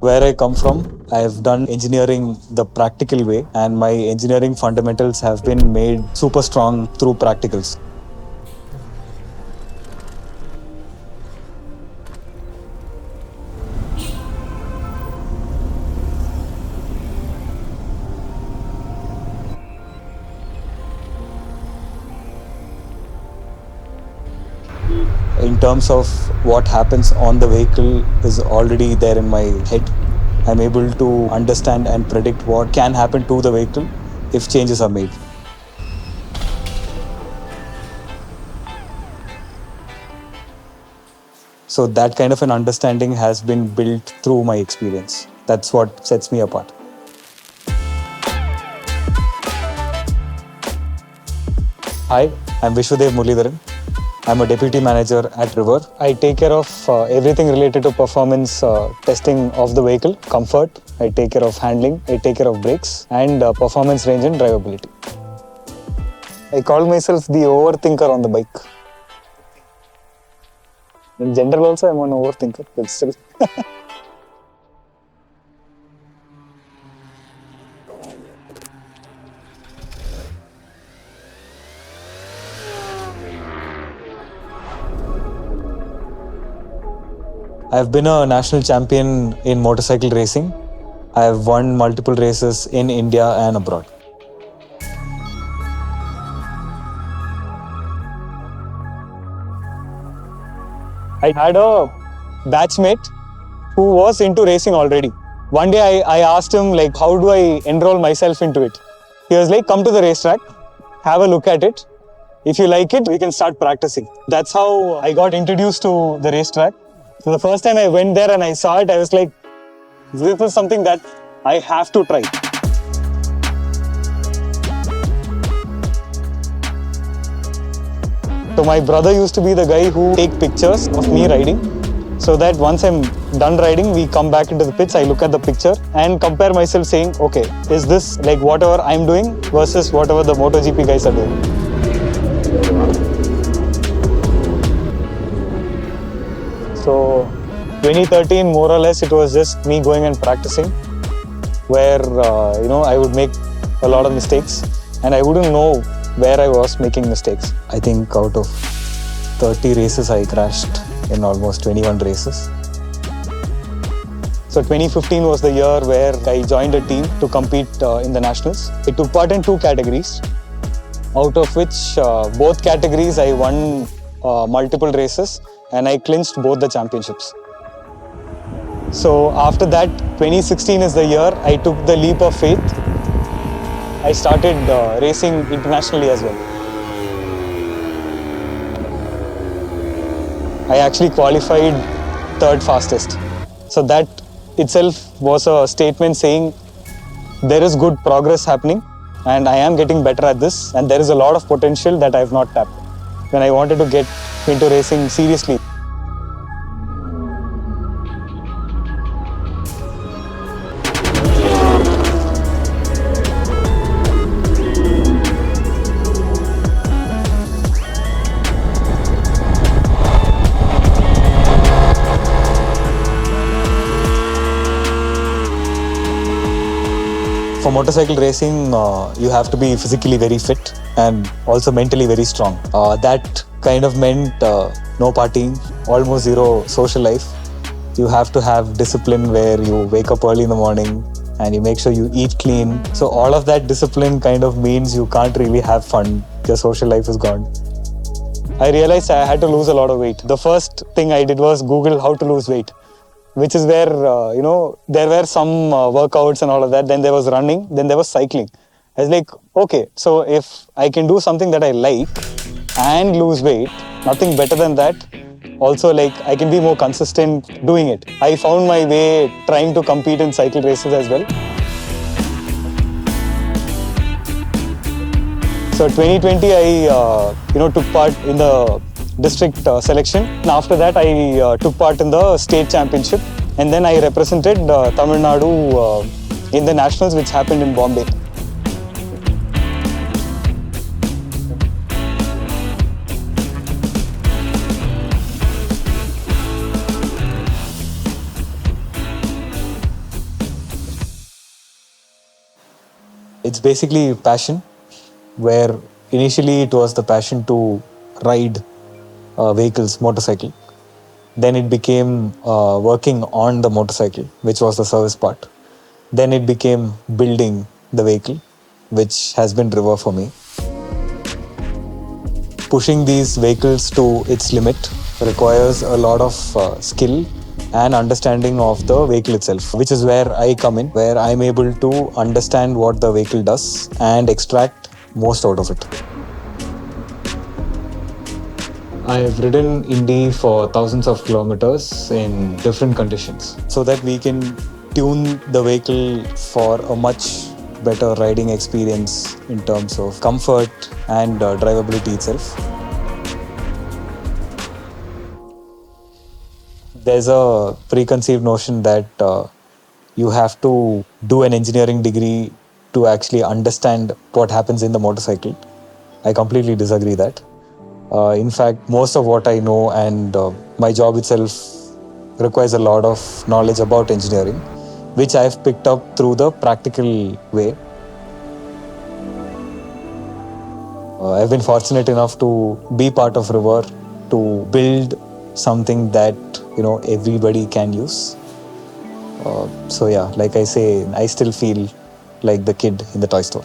Where I come from, I have done engineering the practical way, and my engineering fundamentals have been made super strong through practicals. In terms of what happens on the vehicle is already there in my head. I'm able to understand and predict what can happen to the vehicle if changes are made. So that kind of an understanding has been built through my experience. That's what sets me apart. Hi, I'm Vishwadev Muralidharan. I'm a deputy manager at River. I take care of everything related to performance testing of the vehicle, comfort. I take care of handling. I take care of brakes and performance range and drivability. I call myself the overthinker on the bike. In general also, I'm an overthinker, but still. I've been a national champion in motorcycle racing. I have won multiple races in India and abroad. I had a batchmate who was into racing already. One day I asked him, like, how do I enroll myself into it? He was like, come to the racetrack, have a look at it. If you like it, we can start practicing. That's how I got introduced to the racetrack. So the first time I went there and I saw it, I was like, this is something that I have to try. So my brother used to be the guy who take pictures of me riding, so that once I'm done riding, we come back into the pits, I look at the picture and compare myself saying, okay, is this like whatever I'm doing versus whatever the MotoGP guys are doing? So 2013, more or less, it was just me going and practicing, where I would make a lot of mistakes and I wouldn't know where I was making mistakes. I think out of 30 races, I crashed in almost 21 races. So 2015 was the year where I joined a team to compete in the nationals. I took part in 2 categories, out of which both categories I won multiple races and I clinched both the championships. So after that, 2016 is the year I took the leap of faith. I started racing internationally as well. I actually qualified 3rd fastest. So that itself was a statement saying there is good progress happening and I am getting better at this and there is a lot of potential that I have not tapped when I wanted to get into racing seriously. For motorcycle racing, you have to be physically very fit and also mentally very strong. That kind of meant no partying, almost zero social life. You have to have discipline where you wake up early in the morning and you make sure you eat clean. So all of that discipline kind of means you can't really have fun. Your social life is gone. I realized I had to lose a lot of weight. The first thing I did was Google how to lose weight, which is where, there were some workouts and all of that. Then there was running, then there was cycling. I was like, okay, so if I can do something that I like and lose weight, nothing better than that. Also, like, I can be more consistent doing it. I found my way trying to compete in cycle races as well. So 2020, I took part in the district selection. And after that, I took part in the state championship. And then I represented Tamil Nadu in the nationals, which happened in Bombay. It's basically passion, where initially it was the passion to ride vehicles, motorcycle. Then it became working on the motorcycle, which was the service part. Then it became building the vehicle, which has been river for me. Pushing these vehicles to its limit requires a lot of skill and understanding of the vehicle itself, which is where I come in, where I'm able to understand what the vehicle does and extract most out of it. I have ridden Indy for thousands of kilometers in different conditions so that we can tune the vehicle for a much better riding experience in terms of comfort and drivability itself. There's a preconceived notion that you have to do an engineering degree to actually understand what happens in the motorcycle. I completely disagree that. In fact, most of what I know and my job itself requires a lot of knowledge about engineering, which I've picked up through the practical way. I've been fortunate enough to be part of River, to build something that everybody can use. So yeah, like I say, I still feel like the kid in the toy store.